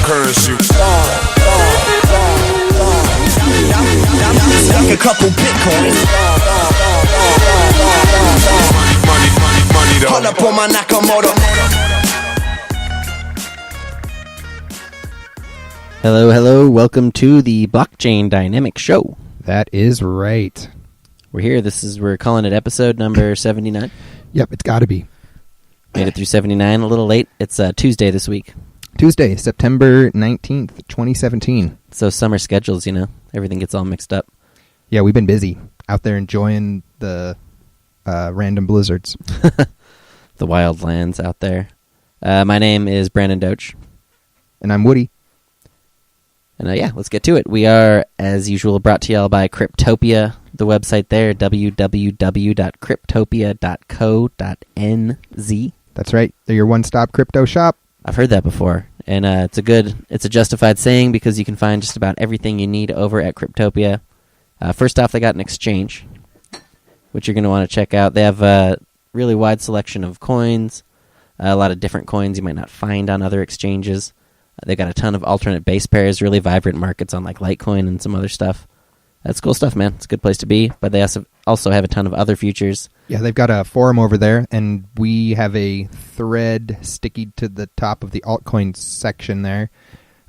currency. Like a couple Bitcoins. Money, Hold up on my Nakamoto. Hello, welcome to the Blockchain Dynamic Show. That is right. We're here, we're calling it episode number 79. Yep, it's got to be. Made it through 79, a little late. It's Tuesday this week. Tuesday, September 19th, 2017. So summer schedules, everything gets all mixed up. Yeah, we've been busy out there enjoying the random blizzards. The wild lands out there. My name is Brandon Doach. And I'm Woody. And let's get to it. We are, as usual, brought to y'all by Cryptopia, the website there, www.cryptopia.co.nz. That's right. They're your one-stop crypto shop. I've heard that before, and it's a justified saying because you can find just about everything you need over at Cryptopia. First off, they got an exchange, which you're going to want to check out. They have a really wide selection of coins, a lot of different coins you might not find on other exchanges. They got a ton of alternate base pairs, really vibrant markets on like LiveCoin and some other stuff. That's cool stuff, man. It's a good place to be, but they also have a ton of other futures. Yeah, they've got a forum over there, and we have a thread sticky to the top of the altcoins section there.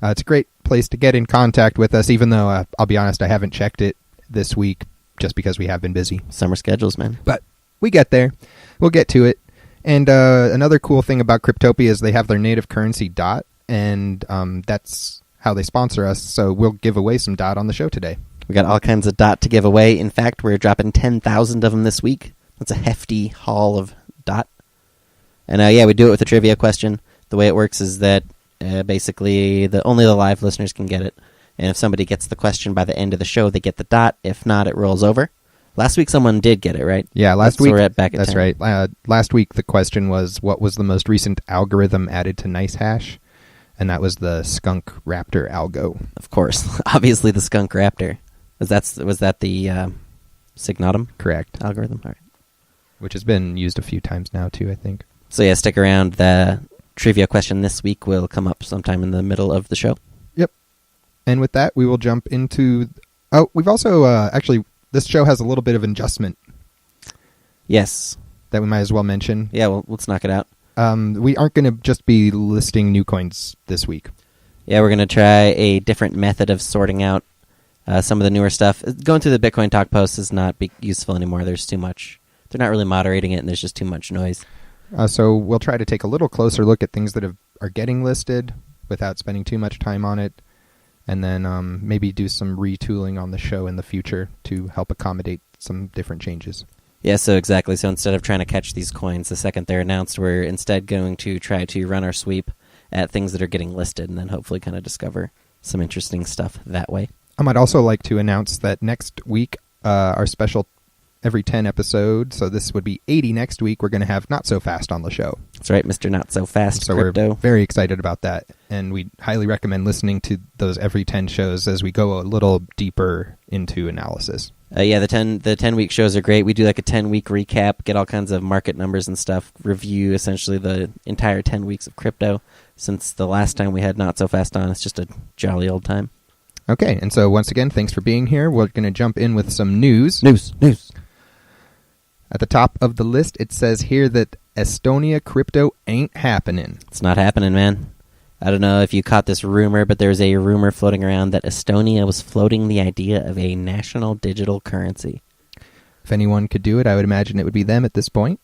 It's a great place to get in contact with us, even though, I'll be honest, I haven't checked it this week just because we have been busy. Summer schedules, man. But we get there. We'll get to it. And another cool thing about Cryptopia is they have their native currency DOT, and that's how they sponsor us, so we'll give away some DOT on the show today. We got all kinds of DOT to give away. In fact, we're dropping 10,000 of them this week. That's a hefty haul of DOT. And we do it with a trivia question. The way it works is that basically only the live listeners can get it. And if somebody gets the question by the end of the show, they get the DOT. If not, it rolls over. Last week someone did get it, right? Yeah, last week. We're back at that's 10. right. Last week the question was, what was the most recent algorithm added to NiceHash? And that was the Skunk Raptor algo. Of course. Obviously the Skunk Raptor. Was that the Signatum? Correct. Algorithm? All right. Which has been used a few times now, too, I think. So, stick around. The trivia question this week will come up sometime in the middle of the show. Yep. And with that, we will jump into... Oh, we've also... actually, this show has a little bit of an adjustment. Yes. That we might as well mention. Yeah, well, let's knock it out. We aren't going to just be listing new coins this week. Yeah, we're going to try a different method of sorting out some of the newer stuff. Going through the Bitcoin Talk posts is not useful anymore. There's too much. They're not really moderating it, and there's just too much noise. So we'll try to take a little closer look at things that are getting listed without spending too much time on it, and then maybe do some retooling on the show in the future to help accommodate some different changes. Yeah, so exactly. So instead of trying to catch these coins the second they're announced, we're instead going to try to run our sweep at things that are getting listed and then hopefully kind of discover some interesting stuff that way. I might also like to announce that next week, our special every 10 episode, so this would be 80 next week, we're going to have Not So Fast on the show. That's right, Mr. Not So Fast so Crypto. We're very excited about that, and we highly recommend listening to those every 10 shows as we go a little deeper into analysis. The 10-week shows are great. We do like a 10-week recap, get all kinds of market numbers and stuff, review essentially the entire 10 weeks of crypto. Since the last time we had Not So Fast on, it's just a jolly old time. Okay, and so once again, thanks for being here. We're going to jump in with some news. News. At the top of the list, it says here that Estonia crypto ain't happening. It's not happening, man. I don't know if you caught this rumor, but there's a rumor floating around that Estonia was floating the idea of a national digital currency. If anyone could do it, I would imagine it would be them at this point.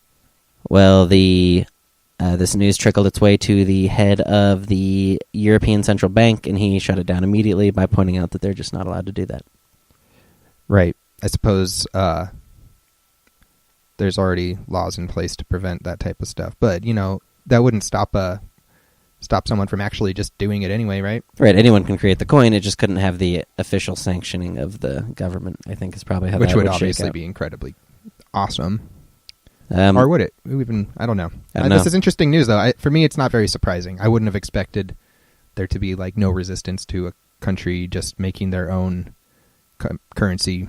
Well, this news trickled its way to the head of the European Central Bank, and he shut it down immediately by pointing out that they're just not allowed to do that. Right. I suppose there's already laws in place to prevent that type of stuff. But, that wouldn't stop someone from actually just doing it anyway, right? Right. Anyone can create the coin. It just couldn't have the official sanctioning of the government, I think is probably how that would shake out. Which would obviously be incredibly awesome. Or would it? I don't know. This is interesting news, though. For me, it's not very surprising. I wouldn't have expected there to be no resistance to a country just making their own currency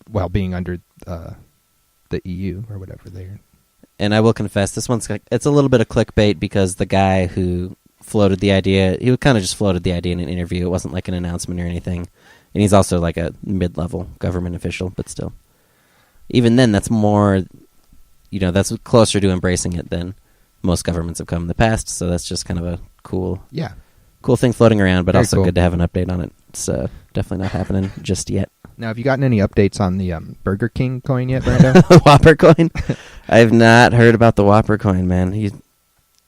while being under the EU or whatever they're... And I will confess, this it's a little bit of clickbait because the guy who floated the idea. He kind of just floated the idea in an interview. It wasn't like an announcement or anything. And he's also like a mid-level government official, but still. Even then, that's more, that's closer to embracing it than most governments have come in the past. So that's just kind of a cool thing floating around, but also good to have an update on it. It's definitely not happening just yet. Now, have you gotten any updates on the Burger King coin yet, Brando? Whopper coin? I have not heard about the Whopper coin, man.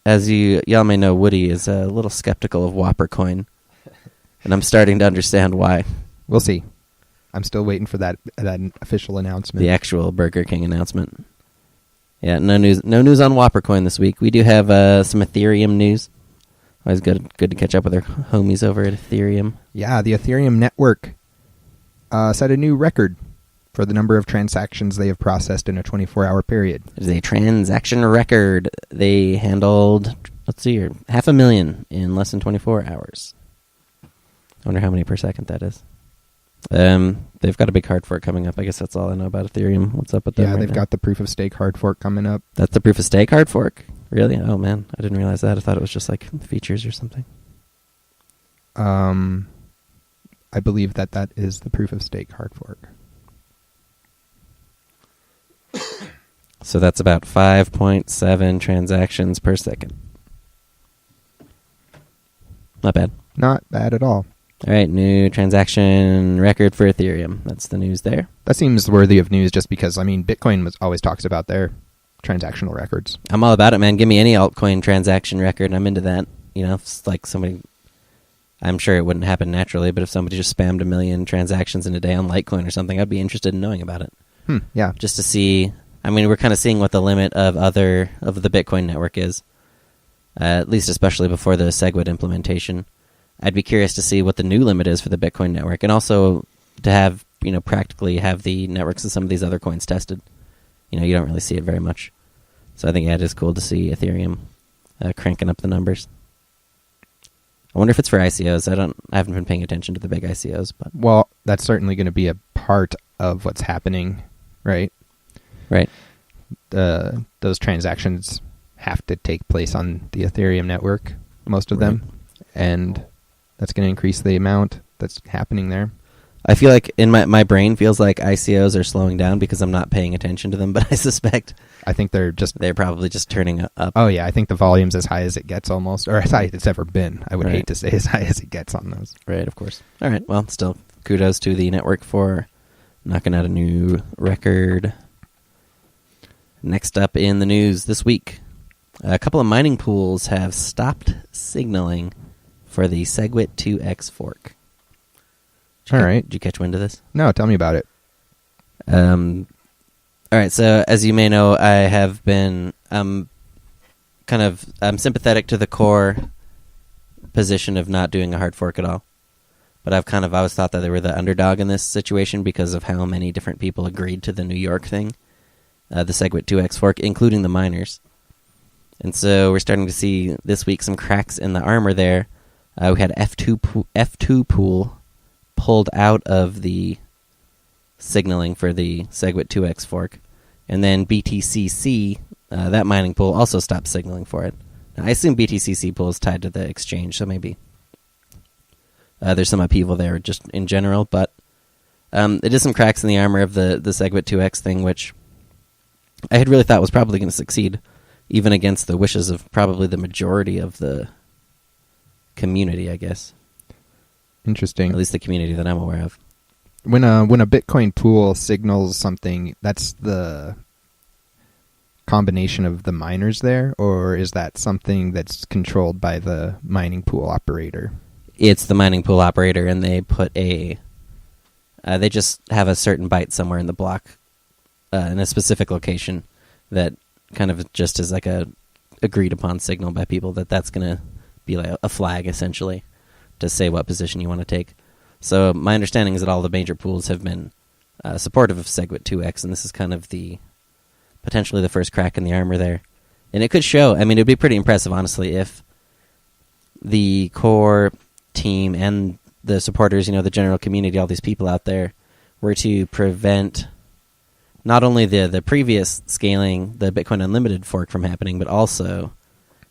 As y'all may know, Woody is a little skeptical of Whopper coin, and I'm starting to understand why. We'll see. I'm still waiting for that official announcement. The actual Burger King announcement. Yeah, no news on Whopper coin this week. We do have some Ethereum news. Always good to catch up with our homies over at Ethereum. Yeah, the Ethereum network set a new record for the number of transactions they have processed in a 24-hour period. It is a transaction record. They handled, 500,000 in less than 24 hours. I wonder how many per second that is. They've got a big hard fork coming up. I guess that's all I know about Ethereum. What's up with them? Yeah, they've now? got the proof of stake hard fork coming up. That's the proof of stake hard fork? Really? Oh man, I didn't realize that. I thought it was just like features or something. I believe that is the proof of stake hard fork. So that's about 5.7 transactions per second. Not bad. Not bad at all. All right, new transaction record for Ethereum. That's the news there. That seems worthy of news just because, Bitcoin always talks about their transactional records. I'm all about it, man. Give me any altcoin transaction record, and I'm into that. It's like somebody... I'm sure it wouldn't happen naturally, but if somebody just spammed 1 million transactions in a day on Litecoin or something, I'd be interested in knowing about it. Yeah. Just to see... we're kind of seeing what the limit of the Bitcoin network is, at least especially before the SegWit implementation. I'd be curious to see what the new limit is for the Bitcoin network, and also to have, practically have the networks of some of these other coins tested. You don't really see it very much. So I think it is cool to see Ethereum cranking up the numbers. I wonder if it's for ICOs. I haven't been paying attention to the big ICOs, but well, that's certainly going to be a part of what's happening, right? Right. Those transactions have to take place on the Ethereum network, most of them, and that's going to increase the amount that's happening there. I feel like in my brain feels like ICOs are slowing down because I'm not paying attention to them, but I suspect they're probably just turning up. Oh yeah, I think the volume's as high as it gets almost, or as high as it's ever been. I would hate to say as high as it gets on those. Right, of course. All right, well, still kudos to the network for knocking out a new record. Next up in the news this week, a couple of mining pools have stopped signaling for the SegWit 2x fork. All right. Did you catch wind of this? No, tell me about it. All right, so as you may know, I have been I'm sympathetic to the core position of not doing a hard fork at all. But I've always thought that they were the underdog in this situation because of how many different people agreed to the New York thing, the SegWit 2x fork, including the miners. And so we're starting to see this week some cracks in the armor there. We had F2 pool pulled out of the signaling for the SegWit 2x fork. And then BTCC, that mining pool, also stopped signaling for it. Now, I assume BTCC pool is tied to the exchange, so maybe there's some upheaval there just in general. But it is some cracks in the armor of the SegWit 2x thing, which I had really thought was probably going to succeed, even against the wishes of probably the majority of the community, I guess. Interesting. At least the community that I'm aware of. When a Bitcoin pool signals something, that's the combination of the miners there, or is that something that's controlled by the mining pool operator? It's the mining pool operator, and they put they just have a certain byte somewhere in the block in a specific location that kind of just is like a agreed upon signal by people that's going to be like a flag, essentially, to say what position you want to take. So my understanding is that all the major pools have been supportive of SegWit 2x, and this is kind of potentially the first crack in the armor there. And it could show, it would be pretty impressive, honestly, if the core team and the supporters, the general community, all these people out there, were to prevent not only the previous scaling, the Bitcoin Unlimited fork from happening, but also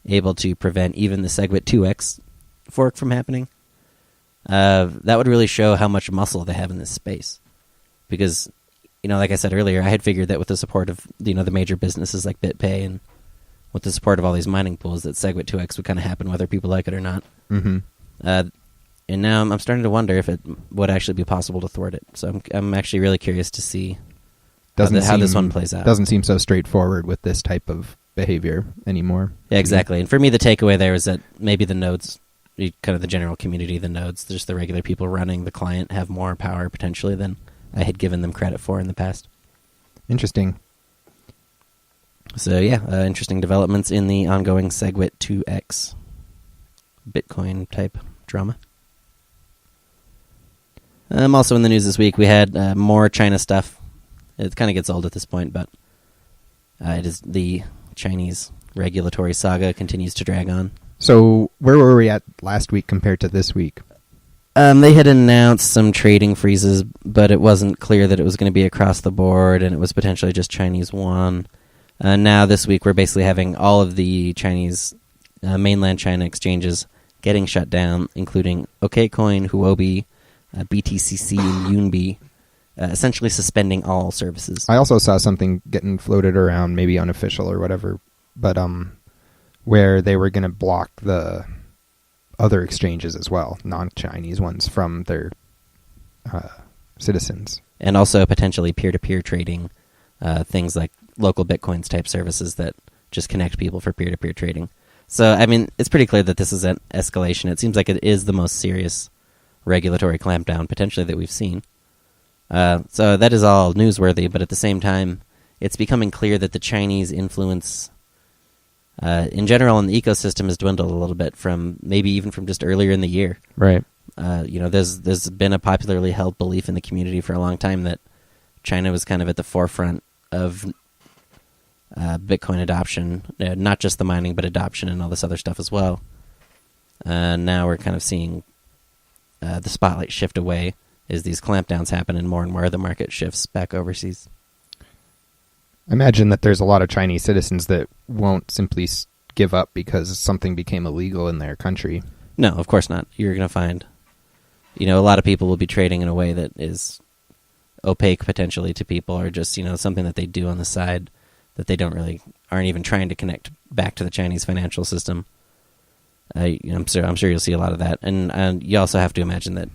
able to prevent even the SegWit 2x fork from happening, that would really show how much muscle they have in this space. Because, like I said earlier, I had figured that with the support of the major businesses like BitPay and with the support of all these mining pools, that SegWit 2x would kind of happen whether people like it or not. Mm-hmm. And now I'm starting to wonder if it would actually be possible to thwart it. So I'm actually really curious to see how this one plays out. Doesn't seem so straightforward with this type of behavior anymore. Yeah, exactly. And for me, the takeaway there is that maybe the nodes, kind of the general community, the nodes, just the regular people running the client, have more power potentially than I had given them credit for in the past. Interesting. So yeah, interesting developments in the ongoing SegWit 2x Bitcoin type drama. Also in the news this week, we had more China stuff. It kind of gets old at this point, but it is the Chinese regulatory saga continues to drag on. So where were we at last week compared to this week? They had announced some trading freezes, but it wasn't clear that it was going to be across the board, and it was potentially just Chinese yuan. Now this week, we're basically having all of the Chinese mainland China exchanges getting shut down, including OKCoin, Huobi, BTCC, and UNIFY, essentially suspending all services. I also saw something getting floated around, maybe unofficial or whatever, but where they were going to block the other exchanges as well, non-Chinese ones, from their citizens. And also potentially peer-to-peer trading, things like local Bitcoins type services that just connect people for peer-to-peer trading. So, I mean, it's pretty clear that this is an escalation. It seems like it is the most serious regulatory clampdown potentially that we've seen. So that is all newsworthy, but at the same time, it's becoming clear that the Chinese influence in general in the ecosystem has dwindled a little bit from maybe even from just earlier in the year. Right. There's been a popularly held belief in the community for a long time that China was kind of at the forefront of Bitcoin adoption, not just the mining, but adoption and all this other stuff as well. Now we're kind of seeing the spotlight shift away as these clampdowns happen and more of the market shifts back overseas. I imagine that there's a lot of Chinese citizens that won't simply give up because something became illegal in their country. No, of course not. You're going to find, a lot of people will be trading in a way that is opaque potentially to people, or just, something that they do on the side that they aren't even trying to connect back to the Chinese financial system. I'm sure you'll see a lot of that. And you also have to imagine that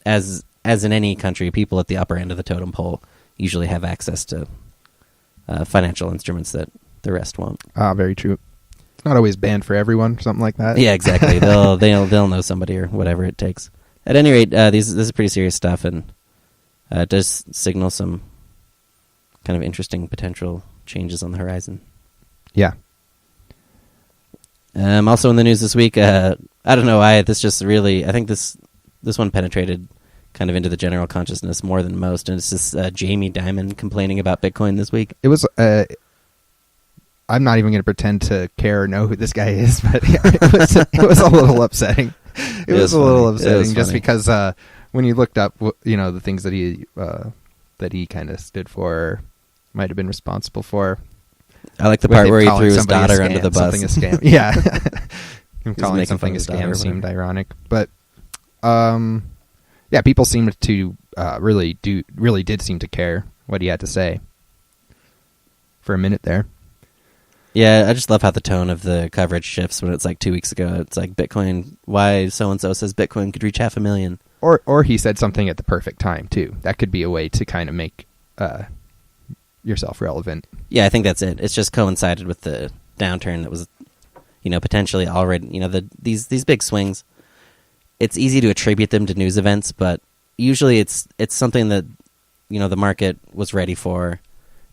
as in any country, people at the upper end of the totem pole usually have access to financial instruments that the rest won't. Very true. It's not always banned for everyone, or something like that. Yeah, exactly. They'll know somebody or whatever it takes. At any rate, this is pretty serious stuff, and it does signal some kind of interesting potential changes on the horizon. Yeah. Also in the news this week, I don't know why this just really, I think this one penetrated kind of into the general consciousness more than most, and it's just Jamie Dimon complaining about Bitcoin this week. It was, I'm not even going to pretend to care or know who this guy is, but it was a little upsetting. It was a little upsetting just because when you looked up, the things that he kind of stood for, might have been responsible for. I like the part where he threw his daughter under the bus. Something a scam. Yeah. Him calling something a scam seemed ironic. But, yeah, people seemed to really did seem to care what he had to say for a minute there. Yeah, I just love how the tone of the coverage shifts when it's like 2 weeks ago. It's like Bitcoin, why so-and-so says Bitcoin could reach 500,000. Or he said something at the perfect time, too. That could be a way to kind of make yourself relevant. Yeah, I think that's it. It's just coincided with the downturn that was, potentially already, these big swings. It's easy to attribute them to news events, but usually it's something that, the market was ready for.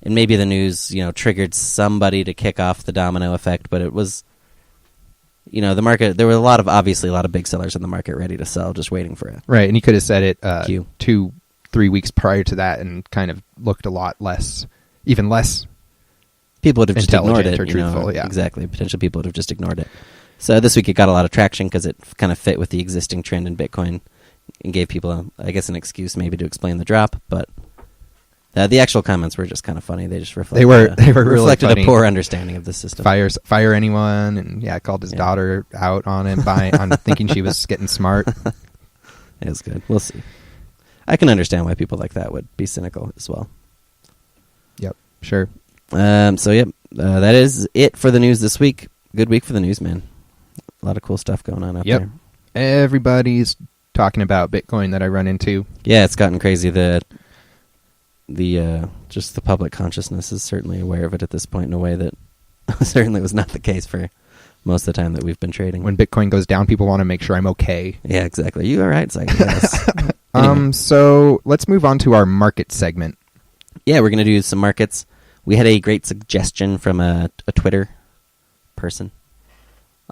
And maybe the news, triggered somebody to kick off the domino effect, but it was, the market, there were obviously a lot of big sellers in the market ready to sell, just waiting for it. Right, and he could have said it 2-3 weeks prior to that and kind of looked a lot less, even less people would have just ignored it. Or truthful, yeah. Exactly, potentially people would have just ignored it. So this week it got a lot of traction because it kind of fit with the existing trend in Bitcoin and gave people, an excuse maybe to explain the drop, but The actual comments were just kind of funny. They just reflected. They were really reflected funny. A poor understanding of the system. Fire anyone, and called his daughter out on it on thinking she was getting smart. It was good. We'll see. I can understand why people like that would be cynical as well. Yep, sure. That is it for the news this week. Good week for the news, man. A lot of cool stuff going on out there. Everybody's talking about Bitcoin that I run into. Yeah, it's gotten crazy. Just the public consciousness is certainly aware of it at this point in a way that certainly was not the case for most of the time that we've been trading. When Bitcoin goes down, people want to make sure I'm okay. Yeah, exactly. Are you all right? It's like, yes. Anyway. So let's move on to our market segment. Yeah, we're going to do some markets. We had a great suggestion from a Twitter person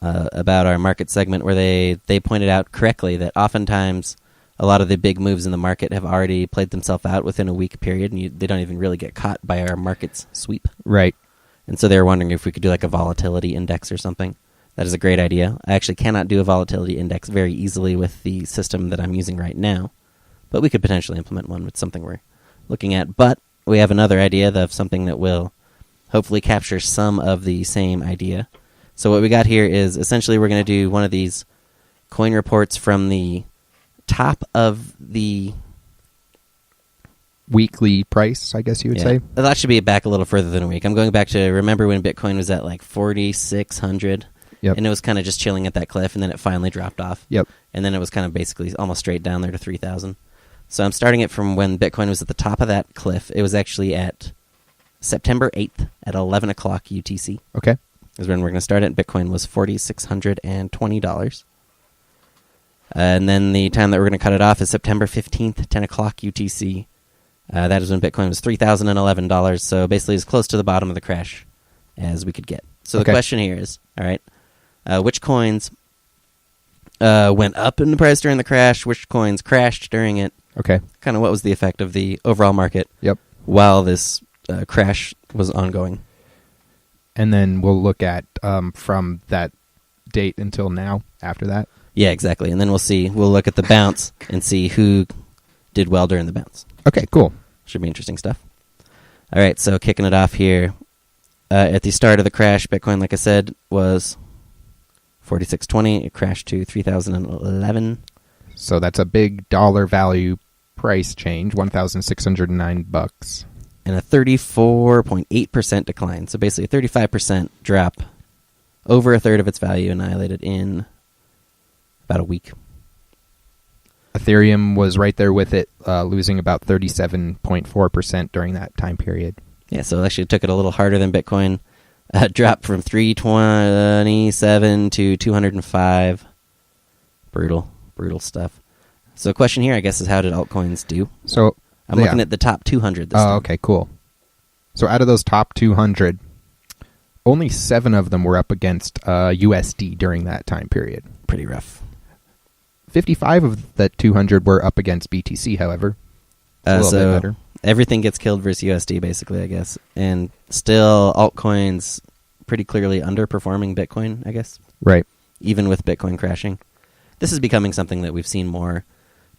about our market segment where they pointed out correctly that oftentimes a lot of the big moves in the market have already played themselves out within a week period, and they don't even really get caught by our market's sweep. Right. And so they were wondering if we could do like a volatility index or something. That is a great idea. I actually cannot do a volatility index very easily with the system that I'm using right now, but we could potentially implement one with something we're looking at. But we have another idea of something that will hopefully capture some of the same idea. So what we got here is essentially we're going to do one of these coin reports from the top of the weekly price, I guess you would say. That should be back a little further than a week. I'm going back to remember when Bitcoin was at like 4,600. Yep. And it was kind of just chilling at that cliff, and then it finally dropped off. Yep. And then it was kind of basically almost straight down there to 3,000. So I'm starting it from when Bitcoin was at the top of that cliff. It was actually at September 8th at 11 o'clock UTC. Okay. Is when we're going to start it. Bitcoin was $4,620. And then the time that we're going to cut it off is September 15th, 10 o'clock UTC. That is when Bitcoin was $3,011, so basically as close to the bottom of the crash as we could get. So the question here is, all right, which coins went up in the price during the crash? Which coins crashed during it? Okay. Kind of what was the effect of the overall market while this crash was ongoing? And then we'll look at from that date until now after that. Yeah, exactly. And then we'll look at the bounce and see who did well during the bounce. Okay, cool. Should be interesting stuff. All right, so kicking it off here. At the start of the crash, Bitcoin, like I said, was 4,620. It crashed to 3,011. So that's a big dollar value price change, $1,609. And a 34.8% decline. So basically a 35% drop. Over a third of its value annihilated in about a week. Ethereum was right there with it, losing about 37.4% during that time period. Yeah, so it actually took it a little harder than Bitcoin. Dropped from 327 to 205. Brutal stuff. So the question here, I guess, is how did altcoins do? So I'm looking at the top 200 this time. Oh, okay, cool. So out of those top 200, only 7 of them were up against USD during that time period. Pretty rough. 55 of the 200 were up against BTC, however. A little bit better. Everything gets killed versus USD, basically, I guess. And still, altcoins pretty clearly underperforming Bitcoin, I guess. Right. Even with Bitcoin crashing. This is becoming something that we've seen more,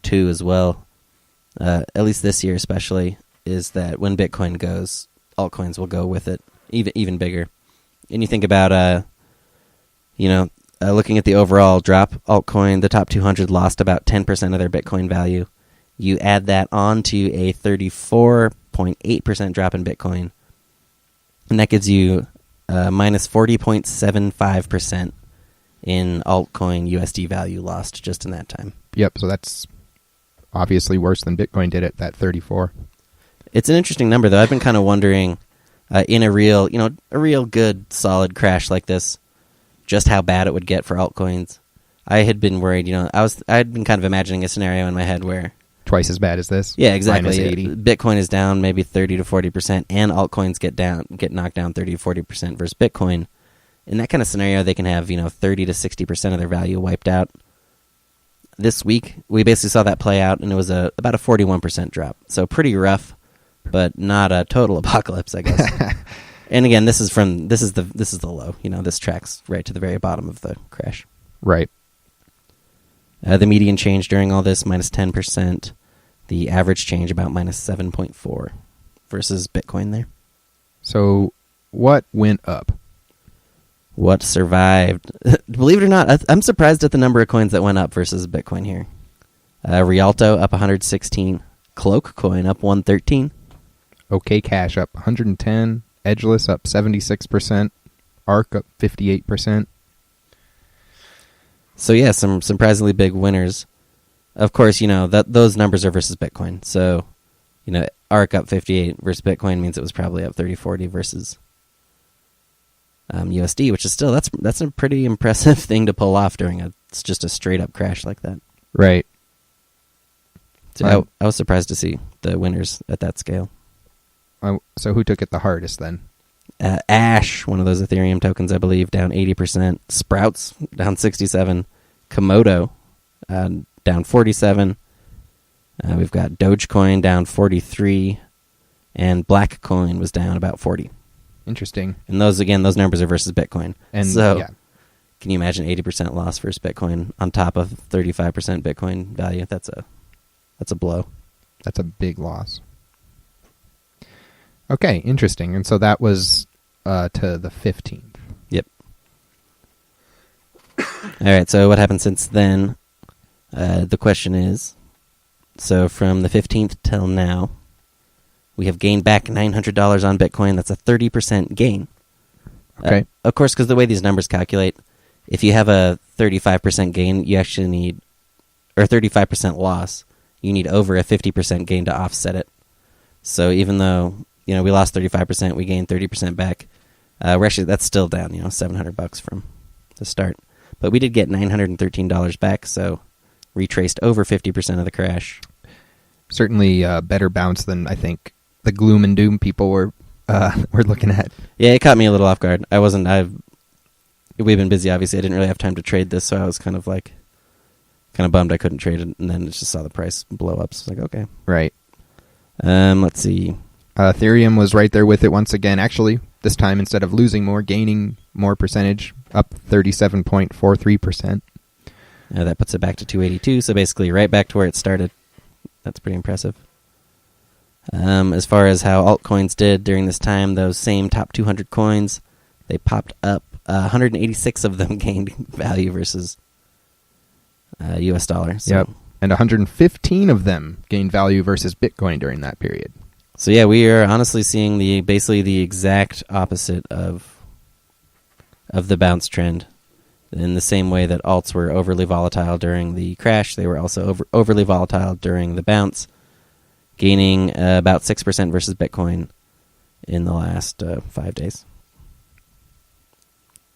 too, as well. At least this year especially, is that when Bitcoin goes, altcoins will go with it, even bigger. And you think about, looking at the overall drop, altcoin, the top 200 lost about 10% of their Bitcoin value. You add that on to a 34.8% drop in Bitcoin, and that gives you minus 40.75% in altcoin USD value lost just in that time. Yep, so that's obviously worse than Bitcoin did at that 34. It's an interesting number, though. I've been kind of wondering, in a real good, solid crash like this, just how bad it would get for altcoins. I had been worried, I'd been kind of imagining a scenario in my head where twice as bad as this. Yeah, exactly. Minus 80. Bitcoin is down maybe 30 to 40%, and altcoins get knocked down 30 to 40% versus Bitcoin. In that kind of scenario, they can have 30 to 60% of their value wiped out. This week, we basically saw that play out, and it was about a 41% drop. So pretty rough, but not a total apocalypse, I guess. And again, this is the low. This tracks right to the very bottom of the crash. Right. The median change during all this, minus 10%. The average change, about minus 7.4. versus Bitcoin there. So what went up? What survived? Believe it or not, I'm surprised at the number of coins that went up versus Bitcoin here. Rialto up 116. Cloak Coin up 113. OK Cash up 110. Edgeless up 76%. ARC up 58%. So yeah, some surprisingly big winners. Of course, those numbers are versus Bitcoin. So, ARC up 58 versus Bitcoin means it was probably up 30-40 versus USD, which is still that's a pretty impressive thing to pull off during it's just a straight up crash like that. Right. So I was surprised to see the winners at that scale. So who took it the hardest then? Ash, one of those Ethereum tokens, I believe, down 80%. Sprouts, down 67%. Komodo, down 47%. We've got Dogecoin down 43%. And Blackcoin was down about 40%. Interesting. And those numbers are versus Bitcoin. And so, yeah. Can you imagine 80% loss versus Bitcoin on top of 35% Bitcoin value? That's a blow. That's a big loss. Okay, interesting. And so that was to the 15th. Yep. All right, so what happened since then? The question is, so from the 15th till now, we have gained back $900 on Bitcoin. That's a 30% gain. Okay. Of course, because the way these numbers calculate, if you have a 35% gain, you actually need, or 35% loss, you need over a 50% gain to offset it. So even though, we lost 35%, we gained 30% back. That's still down, $700 from the start. But we did get $913 back, so retraced over 50% of the crash. Certainly a better bounce than I think the gloom and doom people were looking at. Yeah, it caught me a little off guard. We've been busy, obviously. I didn't really have time to trade this, so I was kind of bummed I couldn't trade it, and then just saw the price blow up. So I was like, okay. Right. Let's see. Ethereum was right there with it once again. Actually, this time, instead of losing more, gaining more percentage, up 37.43%. That puts it back to 282, so basically right back to where it started. That's pretty impressive. As far as how altcoins did during this time, those same top 200 coins, they popped up. 186 of them gained value versus US dollar. So. Yep. And 115 of them gained value versus Bitcoin during that period. So yeah, we are honestly seeing basically the exact opposite of the bounce trend. In the same way that alts were overly volatile during the crash, they were also overly volatile during the bounce, gaining about 6% versus Bitcoin in the last 5 days.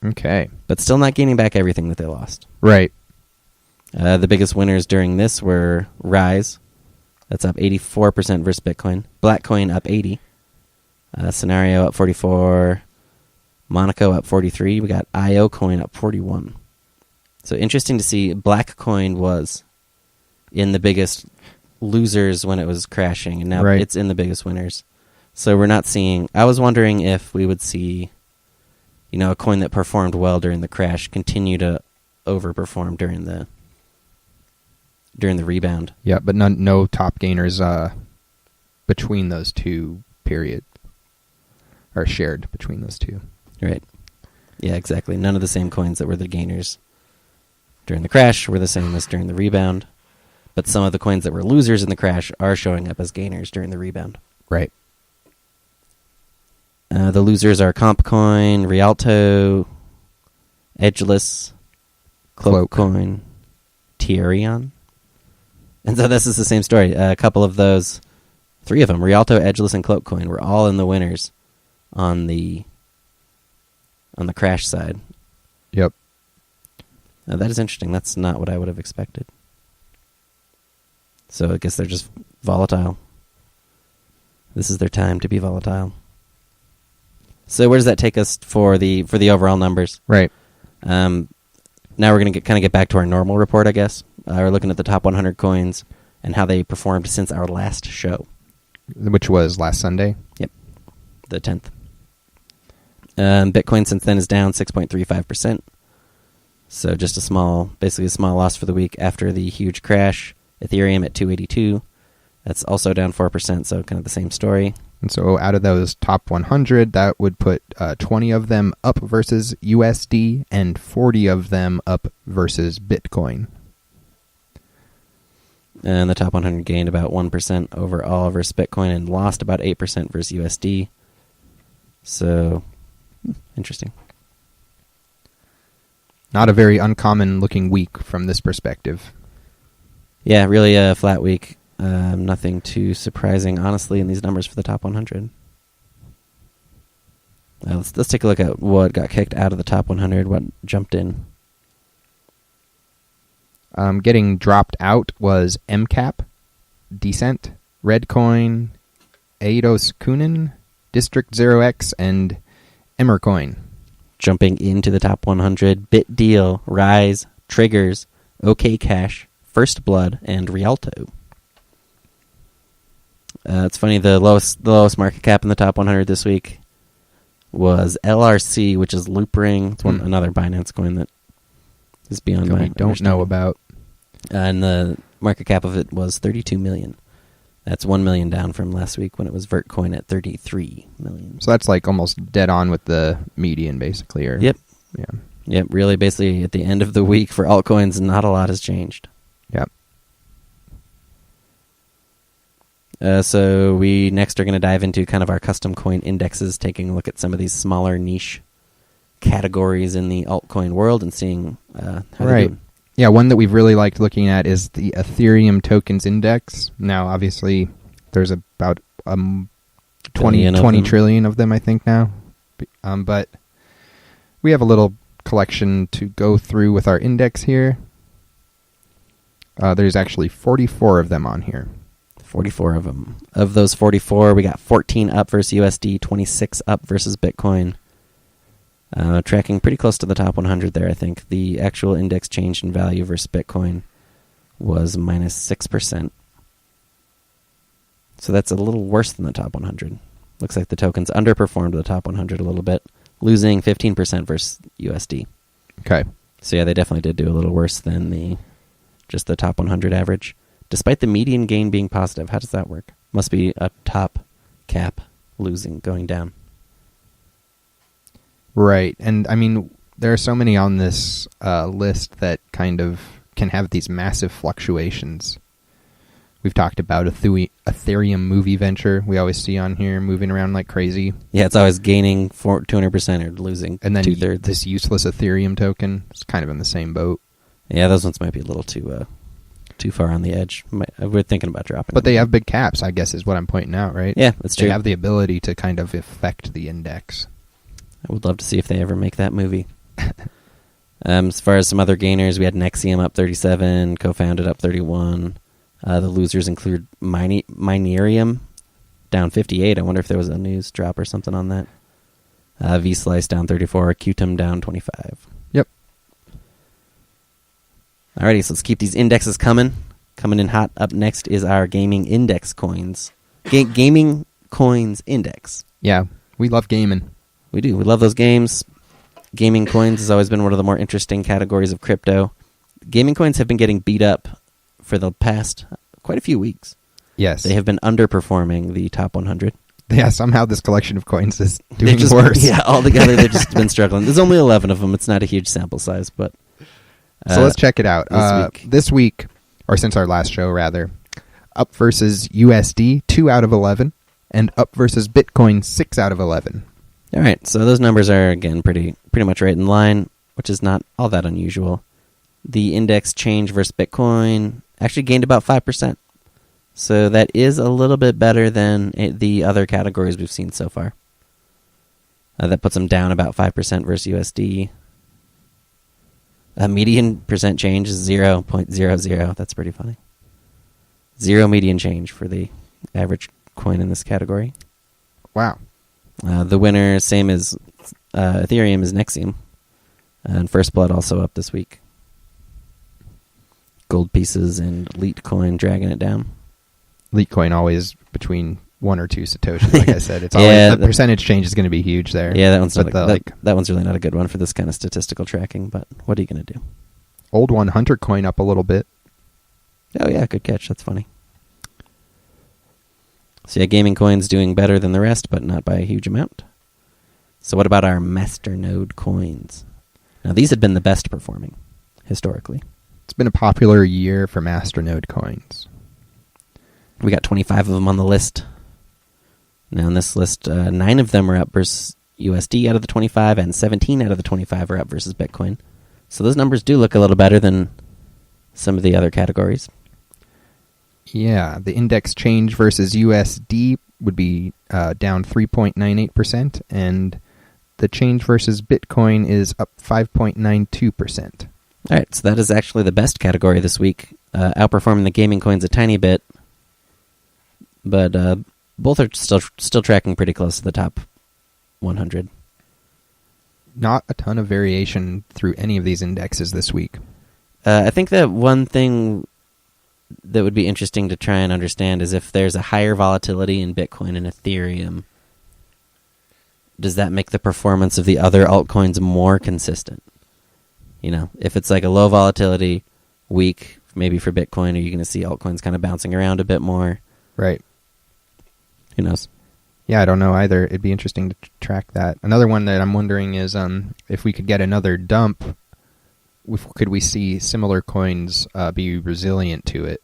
Okay. But still not gaining back everything that they lost. Right. The biggest winners during this were Rise. That's up 84% versus Bitcoin. Blackcoin up 80%. Scenario up 44%. Monaco up 43%. We got IO Coin up 41%. So interesting to see. Blackcoin was in the biggest losers when it was crashing, and now it's in the biggest winners. So we're not seeing. I was wondering if we would see, a coin that performed well during the crash continue to overperform during the rebound. Yeah, but no top gainers between those two periods are shared between those two. Right. Yeah, exactly. None of the same coins that were the gainers during the crash were the same as during the rebound. But some of the coins that were losers in the crash are showing up as gainers during the rebound. Right. The losers are CompCoin, Rialto, Edgeless, Cloak Coin, Tierion. And so this is the same story. A couple of those, 3 of them, Rialto, Edgeless, and Cloak Coin, were all in the winners on the crash side. Yep. That is interesting. That's not what I would have expected. So I guess they're just volatile. This is their time to be volatile. So where does that take us for the overall numbers? Right. Now we're going to get back to our normal report, I guess. We're looking at the top 100 coins and how they performed since our last show. Which was last Sunday? Yep. The 10th. Bitcoin since then is down 6.35%. So just basically a small loss for the week after the huge crash. Ethereum at 282. That's also down 4%, so kind of the same story. And so out of those top 100, that would put 20 of them up versus USD and 40 of them up versus Bitcoin. And the top 100 gained about 1% overall versus Bitcoin and lost about 8% versus USD. So, interesting. Not a very uncommon looking week from this perspective. Yeah, really a flat week. Nothing too surprising, honestly, in these numbers for the top 100. Let's take a look at what got kicked out of the top 100, what jumped in. Getting dropped out was MCAP, Decent, Redcoin, Eidos Kunin, District 0x, and MRJA. Jumping into the top 100, BitDeal, Rise, Triggers, OK Cash, First Blood, and Rialto. It's funny, the lowest market cap in the top 100 this week was LRC, which is Loopring. It's another Binance coin that is beyond my don't know about. And the market cap of it was 32 million. That's 1 million down from last week when it was VertCoin at 33 million. So that's like almost dead on with the median, basically. Or, yep. Yeah. Yep. Really, basically, at the end of the week for altcoins, not a lot has changed. Yep. So we next are going to dive into kind of our custom coin indexes, taking a look at some of these smaller niche categories in the altcoin world and seeing how they're doing. Yeah, one that we've really liked looking at is the Ethereum Tokens Index. Now, obviously, there's about 20 trillion of them, I think, now. But we have a little collection to go through with our index here. There's actually 44 of them on here. 44 of them. Of those 44, we got 14 up versus USD, 26 up versus Bitcoin. Tracking pretty close to the top 100 there, I think. The actual index change in value versus Bitcoin was minus 6%. So that's a little worse than the top 100. Looks like the tokens underperformed the top 100 a little bit, losing 15% versus USD. Okay. So yeah, they definitely did do a little worse than just the top 100 average. Despite the median gain being positive. How does that work? Must be a top cap going down. Right. And, I mean, there are so many on this list that kind of can have these massive fluctuations. We've talked about Ethereum movie venture we always see on here moving around like crazy. Yeah, it's always gaining 200% or losing and then 2/3. This useless Ethereum token is kind of in the same boat. Yeah, those ones might be a little too far on the edge. We're thinking about dropping But they have big caps, I guess, is what I'm pointing out, right? Yeah, that's true. They have the ability to kind of affect the index. I would love to see if they ever make that movie. As far as some other gainers, we had Nexium up 37, Co-Founded up 31. The losers include Minerium down 58. I wonder if there was a news drop or something on that. V-Slice down 34, Qtum down 25. Yep. Alrighty, so let's keep these indexes coming. Coming in hot. Up next is our gaming index coins. Gaming coins index. Yeah, we love gaming. We do. We love those games. Gaming coins has always been one of the more interesting categories of crypto. Gaming coins have been getting beat up for the past quite a few weeks. Yes. They have been underperforming the top 100. Yeah, somehow this collection of coins is doing worse. Yeah, altogether they've just been struggling. There's only 11 of them. It's not a huge sample size, but... So let's check it out. This week, or since our last show, rather, up versus USD, 2 out of 11, and up versus Bitcoin, 6 out of 11. All right, so those numbers are, again, pretty much right in line, which is not all that unusual. The index change versus Bitcoin actually gained about 5%. So that is a little bit better than the other categories we've seen so far. That puts them down about 5% versus USD. Median percent change is 0.00. That's pretty funny. 0 median change for the average coin in this category. Wow. The winner, same as Ethereum, is Nexium. And First Blood also up this week. Gold Pieces and LiQi dragging it down. LiQi always between 1 or 2 Satoshis, like I said. It's always the percentage change is going to be huge there. Yeah, that one's really not a good one for this kind of statistical tracking, but what are you going to do? Old one, Hunter Coin, up a little bit. Oh, yeah, good catch. That's funny. So yeah, gaming coins doing better than the rest, but not by a huge amount. So what about our Masternode coins? Now these had been the best performing historically. It's been a popular year for Masternode coins. We got 25 of them on the list. Now on this list, 9 of them are up versus USD out of the 25, and 17 out of the 25 are up versus Bitcoin. So those numbers do look a little better than some of the other categories. Yeah, the index change versus USD would be down 3.98%, and the change versus Bitcoin is up 5.92%. All right, so that is actually the best category this week, outperforming the gaming coins a tiny bit, but both are still tracking pretty close to the top 100. Not a ton of variation through any of these indexes this week. I think that one thing that would be interesting to try and understand is if there's a higher volatility in Bitcoin and Ethereum, does that make the performance of the other altcoins more consistent? You know, if it's like a low volatility week, maybe for Bitcoin, are you going to see altcoins kind of bouncing around a bit more? Right. Who knows? Yeah, I don't know either. It'd be interesting to track that. Another one that I'm wondering is if we could get another dump, could we see similar coins be resilient to it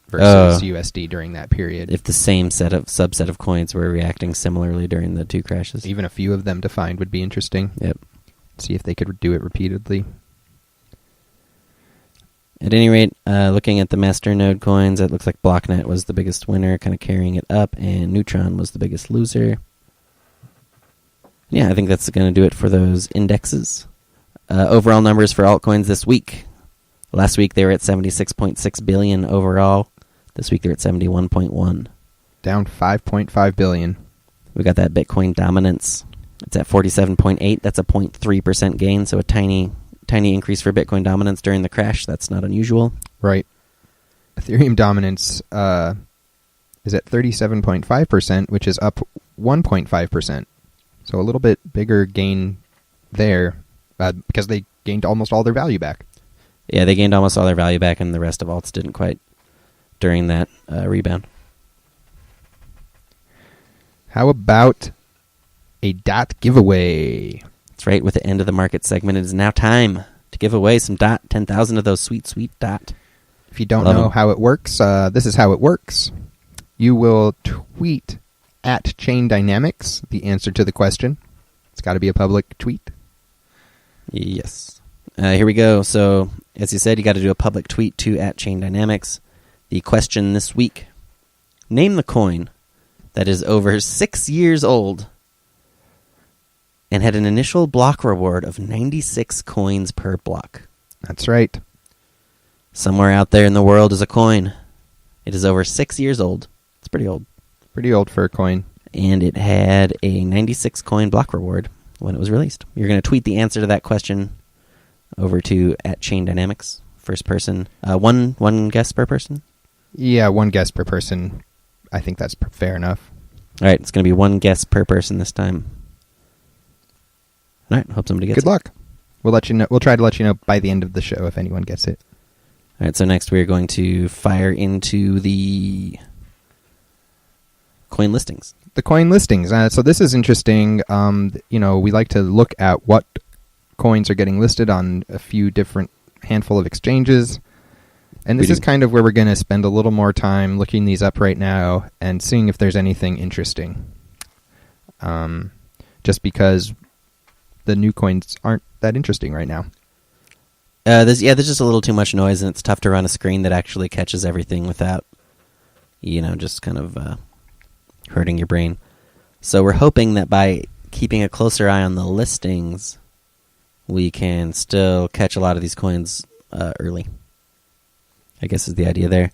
versus USD during that period? If the same subset of coins were reacting similarly during the two crashes. Even a few of them defined would be interesting. Yep. See if they could do it repeatedly. At any rate, looking at the Masternode coins, it looks like BlockNet was the biggest winner, kind of carrying it up, and Neutron was the biggest loser. Yeah, I think that's going to do it for those indexes. Overall numbers for altcoins this week. Last week they were at 76.6 billion overall. This week they're at 71.1. Down 5.5 billion. We got that Bitcoin dominance. It's at 47.8. That's a 0.3% gain, so a tiny increase for Bitcoin dominance during the crash. That's not unusual. Right. Ethereum dominance is at 37.5%, which is up 1.5%. So a little bit bigger gain there because they gained almost all their value back. Yeah, they gained almost all their value back, and the rest of alts didn't quite during that rebound. How about a DOT giveaway? That's right. With the end of the market segment, it is now time to give away some DOT, 10,000 of those sweet, sweet DOT. If you don't know how it works, this is how it works. You will tweet at Chain Dynamics the answer to the question. It's got to be a public tweet. Yes. Here we go. So, as you said, you got to do a public tweet to at Chain Dynamics. The question this week: name the coin that is over 6 years old and had an initial block reward of 96 coins per block. That's right. Somewhere out there in the world is a coin. It is over 6 years old. It's pretty old. Pretty old for a coin. And it had a 96 coin block reward when it was released. You're going to tweet the answer to that question over to at Chain Dynamics. First person. One guess per person? Yeah, one guess per person. I think that's fair enough. All right, it's going to be one guess per person this time. All right, hope somebody gets it. Good luck. We'll let you know. We'll try to let you know by the end of the show if anyone gets it. All right, so next we're going to fire into the coin listings. The coin listings. So this is interesting. We like to look at what coins are getting listed on a few different handful of exchanges. And this is kind of where we're going to spend a little more time looking these up right now and seeing if there's anything interesting. Just because the new coins aren't that interesting right now. There's just a little too much noise, and it's tough to run a screen that actually catches everything without, just kind of hurting your brain. So we're hoping that by keeping a closer eye on the listings, we can still catch a lot of these coins early. I guess is the idea there.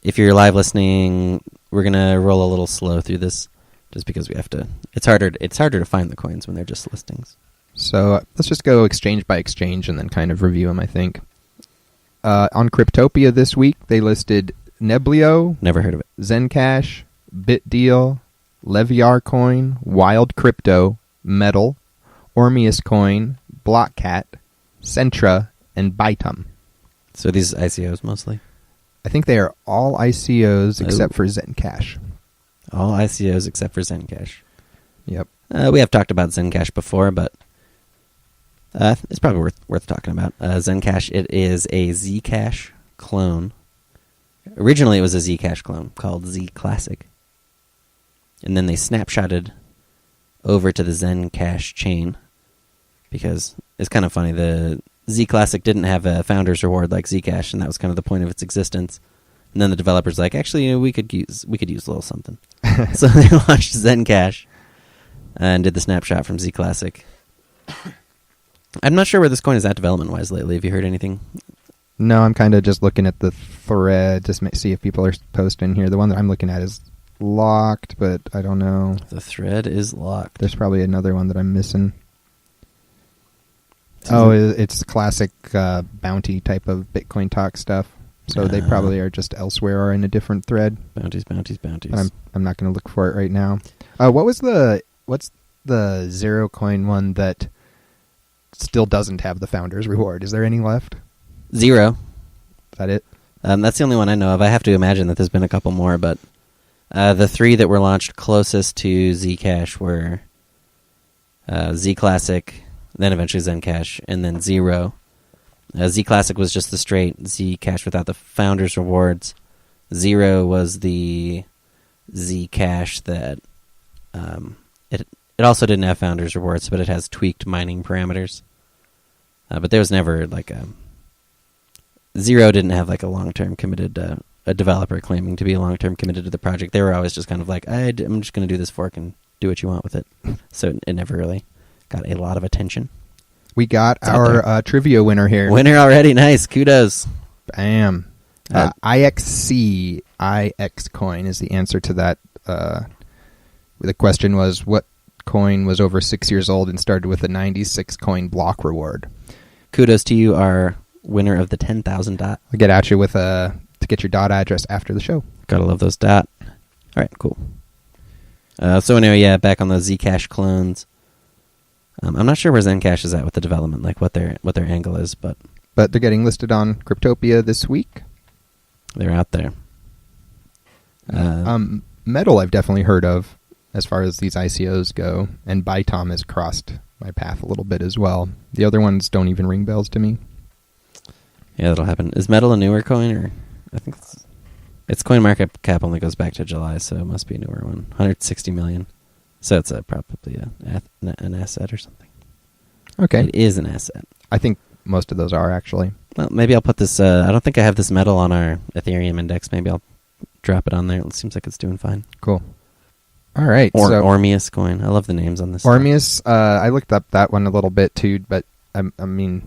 If you're live listening, we're going to roll a little slow through this just because we have to. It's harder to find the coins when they're just listings. So let's just go exchange by exchange and then kind of review them, I think. On Cryptopia this week, they listed NEBL, never heard of it, Zencash, BitDeal, Leviar Coin, Wild Crypto, Metal, Ormeus Coin, BlockCat, Centra, and Bytum. So these ICOs mostly? I think they are all ICOs except for Zencash. All ICOs except for Zencash. Yep. We have talked about Zencash before, but it's probably worth talking about. Zencash, it is a Zcash clone. Originally, it was a Zcash clone called Z Classic. And then they snapshotted over to the Zencash chain because it's kind of funny. The Z Classic didn't have a founder's reward like Zcash, and that was kind of the point of its existence. And then the developers like, actually, we could use a little something. So they launched Zencash and did the snapshot from Z Classic. I'm not sure where this coin is at development-wise lately. Have you heard anything? No, I'm kind of just looking at the thread to see if people are posting here. The one that I'm looking at is locked, but I don't know. The thread is locked. There's probably another one that I'm missing. It's classic bounty type of Bitcoin talk stuff. So they probably are just elsewhere or in a different thread. Bounties. But I'm not going to look for it right now. What's the Zero Coin one that still doesn't have the founder's reward? Is there any left? Zero. Is that it? That's the only one I know of. I have to imagine that there's been a couple more, but the three that were launched closest to Zcash were Z Classic, then eventually Zencash, and then Zero. Z Classic was just the straight Zcash without the founder's rewards. Zero was the Zcash that it also didn't have founder's rewards, but it has tweaked mining parameters. But there was never like a Zero didn't have like a long-term committed a developer claiming to be long-term committed to the project. They were always just kind of like, I'm just going to do this fork and do what you want with it. So it never really got a lot of attention. We got our trivia winner here. Winner already. Nice. Kudos. Bam. IXC, IX coin is the answer to that. The question was, what coin was over 6 years old and started with a 96 coin block reward? Kudos to you, our winner of the 10,000 dot. I'll get at you with to get your dot address after the show. Gotta love those dot. All right, cool. So anyway, yeah, back on those Zcash clones. I'm not sure where Zencash is at with the development, like what their angle is, but they're getting listed on Cryptopia this week. They're out there. Metal I've definitely heard of as far as these ICOs go, and Bytom has crossed my path a little bit as well. The other ones don't even ring bells to me. Yeah, that'll happen. Is Metal a newer coin, or I think its coin market cap only goes back to July, so it must be a newer one. 160 million. So it's probably an asset or something. Okay. It is an asset. I think most of those are, actually. Well, maybe I'll put this... I don't think I have this Metal on our Ethereum index. Maybe I'll drop it on there. It seems like it's doing fine. Cool. All right. ORME coin. I love the names on this. ORME, I looked up that one a little bit too, but I mean,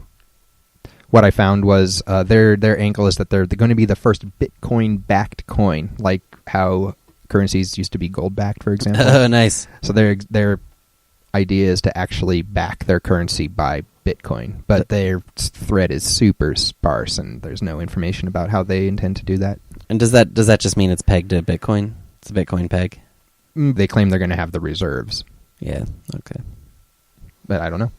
what I found was their angle is that they're going to be the first Bitcoin-backed coin, like how currencies used to be gold-backed, for example. Oh, nice. So their idea is to actually back their currency by Bitcoin, but their thread is super sparse, and there's no information about how they intend to do that. And does that just mean it's pegged to Bitcoin? It's a Bitcoin peg? They claim they're going to have the reserves. Yeah, okay. But I don't know.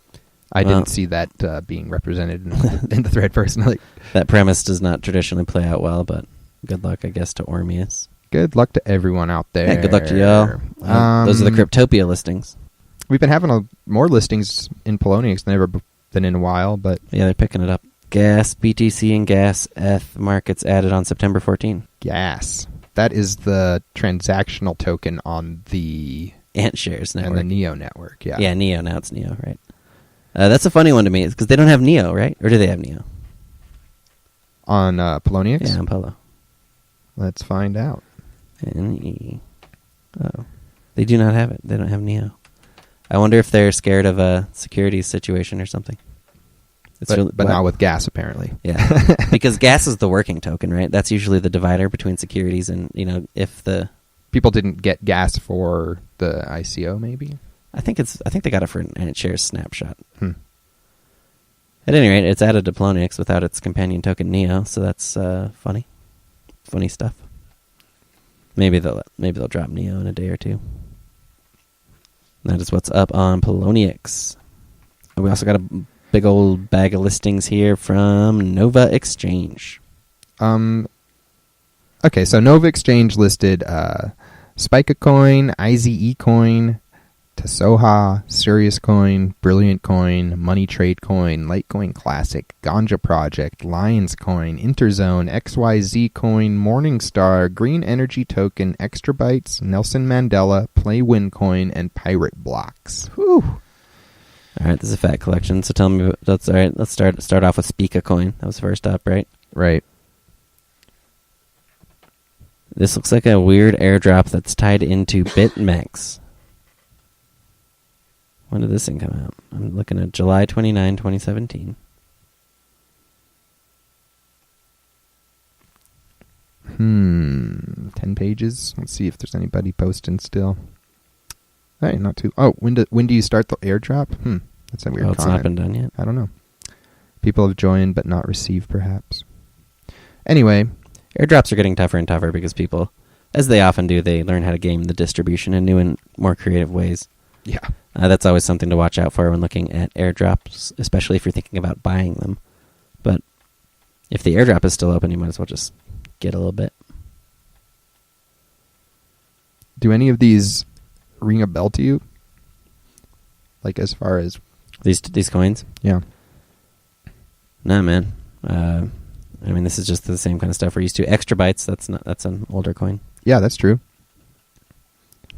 I didn't see that being represented in the thread personally. That premise does not traditionally play out well, but good luck, I guess, to ORME. Good luck to everyone out there. Yeah, good luck to y'all. Those are the Cryptopia listings. We've been having more listings in Poloniex than in a while, but... Yeah, they're picking it up. Gas, BTC, and Gas ETH markets added on September 14. Gas. That is the transactional token on the... AntShares network. And the Neo network, yeah. Yeah, Neo. Now it's Neo, right. That's a funny one to me, because they don't have Neo, right? Or do they have Neo? On Poloniex? Yeah, on Polo. Let's find out. NE. Oh. They do not have it. They don't have Neo. I wonder if they're scared of a securities situation or something. But not with Gas, apparently. Yeah. Because Gas is the working token, right? That's usually the divider between securities and, if the... People didn't get Gas for the ICO, maybe? I think they got it for an AntShares snapshot. At any rate, it's added to Poloniex without its companion token Neo, so that's funny. Funny stuff. Maybe they'll drop Neo in a day or two. That is what's up on Poloniex. We also got a big old bag of listings here from Novaexchange. Okay, so Novaexchange listed SPICA coin, IZE coin, Tasoha, Sirius coin, Brilliant coin, Money Trade coin, Litecoin Classic, Ganja Project, Lions coin, Interzone, XYZ coin, Morningstar, Green Energy token, Extra Bytes, Nelson Mandela, Playwin coin, and Pirate Blocks. Whew. All right, this is a fat collection. So tell me, that's all right. Let's start off with SPICA coin. That was first up, right? Right. This looks like a weird airdrop that's tied into BitMEX. When did this thing come out? I'm looking at July 29, 2017. 10 pages. Let's see if there's anybody posting still. Hey, not too... Oh, when do you start the airdrop? That's a weird time. It's not been done yet? I don't know. People have joined but not received, perhaps. Anyway... Airdrops are getting tougher and tougher because people, as they often do, they learn how to game the distribution in new and more creative ways. Yeah. That's always something to watch out for when looking at airdrops, especially if you're thinking about buying them. But if the airdrop is still open, you might as well just get a little bit. Do any of these ring a bell to you? Like as far as... These coins? Yeah. Nah, man. I mean, this is just the same kind of stuff we're used to. Extra Bytes, that's an older coin. Yeah, that's true.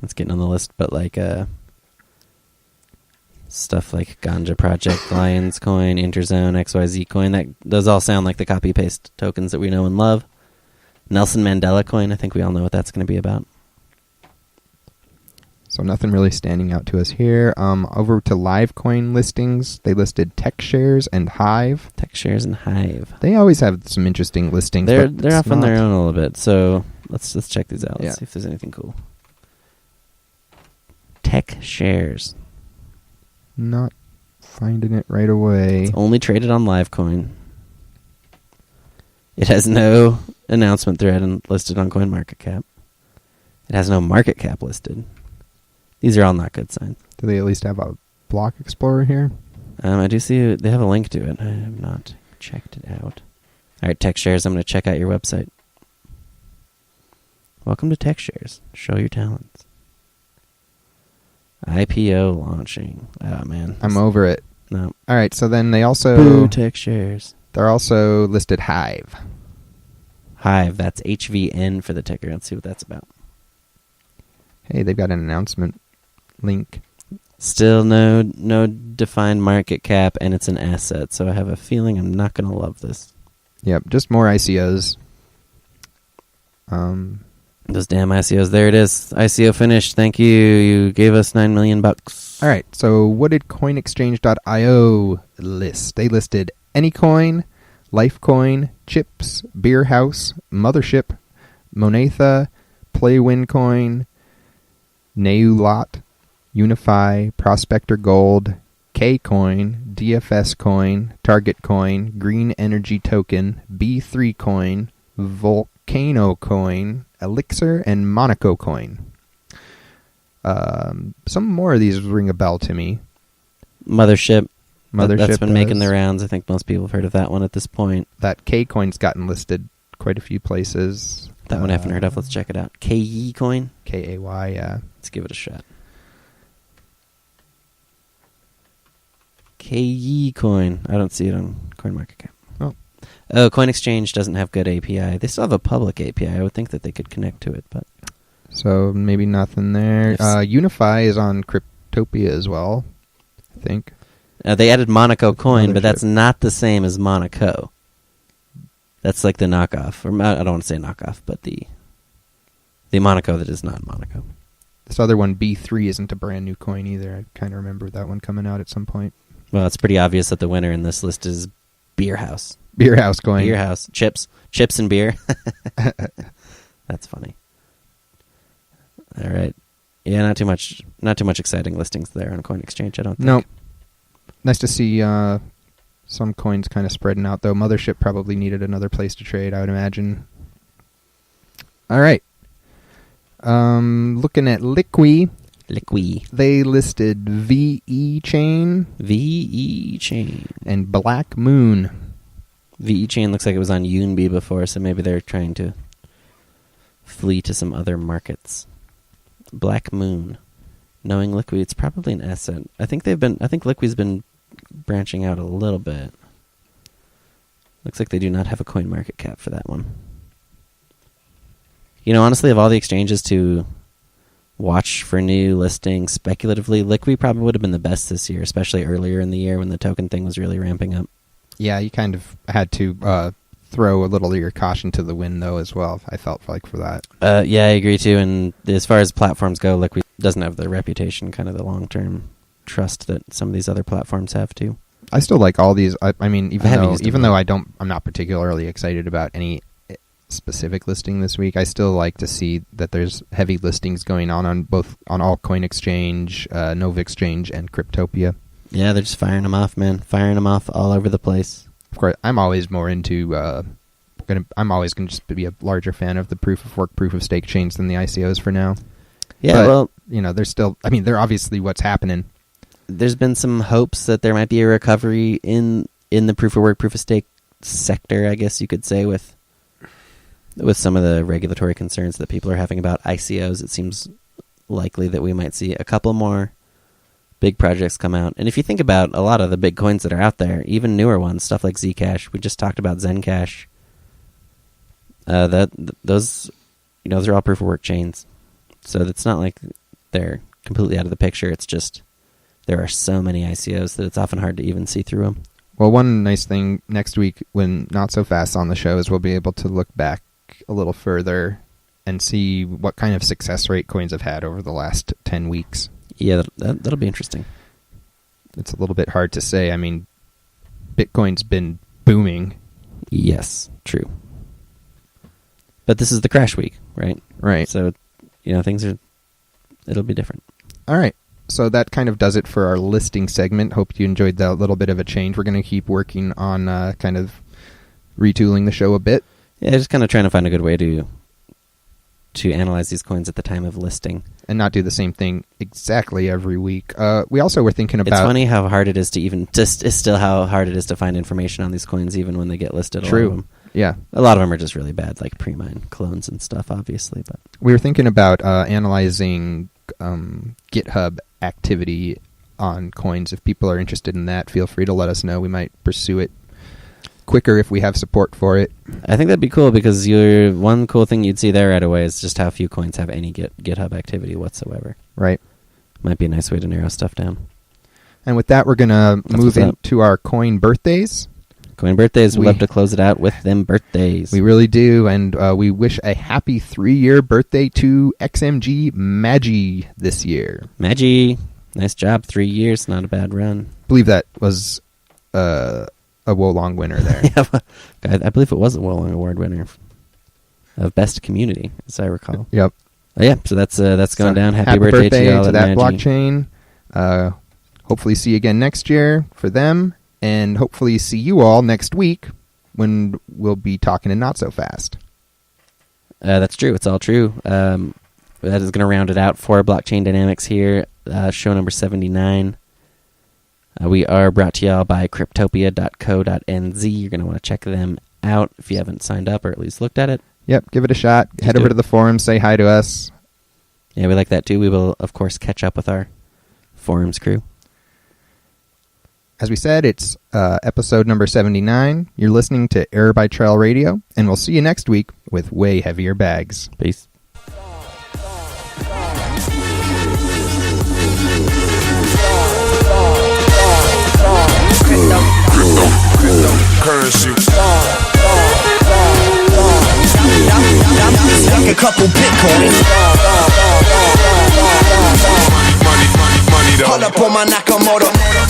It's getting on the list, but like stuff like Ganja Project, Lions Coin, Interzone, XYZ Coin, those all sound like the copy-paste tokens that we know and love. Nelson Mandela Coin, I think we all know what that's going to be about. So nothing really standing out to us here. Over to LiveCoin listings, they listed TechShares and Hive. TechShares and Hive. They always have some interesting listings. They're off on their own a little bit, so let's check these out. Let's see if there's anything cool. TechShares. Not finding it right away. It's only traded on LiveCoin. It has no announcement thread listed on CoinMarketCap. It has no market cap listed. These are all not good signs. Do they at least have a block explorer here? I do see they have a link to it. I have not checked it out. All right, TechShares, I'm going to check out your website. Welcome to TechShares. Show your talents. IPO launching. Oh, man. I'm over it. No. All right, so then they also... Boo, TechShares. They're also listed Hive. Hive, that's HVN for the ticker. Let's see what that's about. Hey, they've got an announcement link. Still no defined market cap, and it's an asset, so I have a feeling I'm not going to love this. Yep, just more ICOs. Those damn ICOs. There it is. ICO finished. Thank you. You gave us $9 million. All right, so what did CoinExchange.io list? They listed Anycoin, LifeCoin, Chips, Beer House, Mothership, Monetha, Playwin Coin, Neulot, UNIFY, Prospector Gold, KCoin, DFSCoin, Target Coin, Green Energy Token, B3 Coin, VULCANO Coin, Elixir, and Monaco Coin. Some more of these ring a bell to me. Mothership. That's been does. making the rounds. I think most people have heard of that one at this point. That KCoin's gotten listed quite a few places. That one I haven't heard of. Let's check it out. KAYI coin? KAY, yeah. Let's give it a shot. KAYI coin. I don't see it on CoinMarketCap. Oh, CoinExchange doesn't have good API. They still have a public API. I would think that they could connect to it, but... So maybe nothing there. UNIFY is on Cryptopia as well, I think. They added Monaco coin, but that's not the same as Monaco. That's like the knockoff. Or I don't want to say knockoff, but the Monaco that is not Monaco. This other one, B3, isn't a brand new coin either. I kind of remember that one coming out at some point. Well, it's pretty obvious that the winner in this list is Beer House. Beer House coin. Beer House. Chips and beer. That's funny. All right. Yeah, not too much exciting listings there on CoinExchange, I don't think. Nope. Nice to see some coins kind of spreading out, though. Mothership probably needed another place to trade, I would imagine. All right. Looking at Liqui. They listed VE Chain. And Black Moon. VE Chain looks like it was on UNB before, so maybe they're trying to flee to some other markets. Black Moon. Knowing Liqui, it's probably an asset. I think Liqui's been branching out a little bit. Looks like they do not have a coin market cap for that one. Honestly, of all the exchanges to watch for new listings speculatively, Liqui probably would have been the best this year, especially earlier in the year when the token thing was really ramping up. Yeah, you kind of had to throw a little of your caution to the wind, though, as well, I felt like, for that. Yeah, I agree, too. And as far as platforms go, Liqui doesn't have the reputation, kind of the long-term trust that some of these other platforms have, too. I still like all these. I mean, even though I'm not particularly excited about any specific listing this week, I still like to see that there's heavy listings going on all Coin Exchange, Novaexchange, and Cryptopia. Yeah, they're just firing them off, man. Firing them off all over the place. Of course, I'm always more into. I'm always going to just be a larger fan of the proof of work, proof of stake chains than the ICOs for now. Yeah, but, there's still. I mean, they're obviously what's happening. There's been some hopes that there might be a recovery in the proof of work, proof of stake sector, I guess you could say, with some of the regulatory concerns that people are having about ICOs. It seems likely that we might see a couple more big projects come out. And if you think about a lot of the big coins that are out there, even newer ones, stuff like Zcash, we just talked about Zencash. Those are all proof of work chains. So it's not like they're completely out of the picture. It's just there are so many ICOs that it's often hard to even see through them. Well, one nice thing next week when Not So Fast on the show is we'll be able to look back a little further and see what kind of success rate coins have had over the last 10 weeks. Yeah, that'll be interesting. It's a little bit hard to say. I mean, Bitcoin's been booming. Yes, true. But this is the crash week, right? Right. So, it'll be different. All right. So that kind of does it for our listing segment. Hope you enjoyed that little bit of a change. We're going to keep working on kind of retooling the show a bit. Yeah, just kind of trying to find a good way to analyze these coins at the time of listing. And not do the same thing exactly every week. We also were thinking about... It's funny how hard it is to how hard it is to find information on these coins even when they get listed. True. A lot of them. Yeah. A lot of them are just really bad, like pre-mine clones and stuff, obviously. But we were thinking about analyzing GitHub activity on coins. If people are interested in that, feel free to let us know. We might pursue it quicker if we have support for it. I think that'd be cool because one cool thing you'd see there right away is just how few coins have any GitHub activity whatsoever. Right. Might be a nice way to narrow stuff down. And with that, we're going to move into our coin birthdays. Coin birthdays. We'd love to close it out with them birthdays. We really do, and we wish a happy 3-year birthday to XMG Magi this year. Magi, nice job. 3 years, not a bad run. I believe that was a Wolong winner there. Yeah, I believe it was a Wolong Award winner of Best Community, as I recall. Yep. Oh, yeah, so that's going down. Happy birthday to y'all to that Magi. blockchain. Hopefully see you again next year for them. And hopefully see you all next week when we'll be talking to Not So Fast. That's true. It's all true. That is going to round it out for Blockchain Dynamics here. Show number 79. We are brought to y'all by cryptopia.co.nz. You're going to want to check them out if you haven't signed up or at least looked at it. Yep, give it a shot. Head over to the forum, say hi to us. Yeah, we like that too. We will, of course, catch up with our forums crew. As we said, it's episode number 79. You're listening to Error by Trail Radio, and we'll see you next week with way heavier bags. Peace. Currency. Stuck a couple Bitcoins. Money, hold up on my Nakamoto.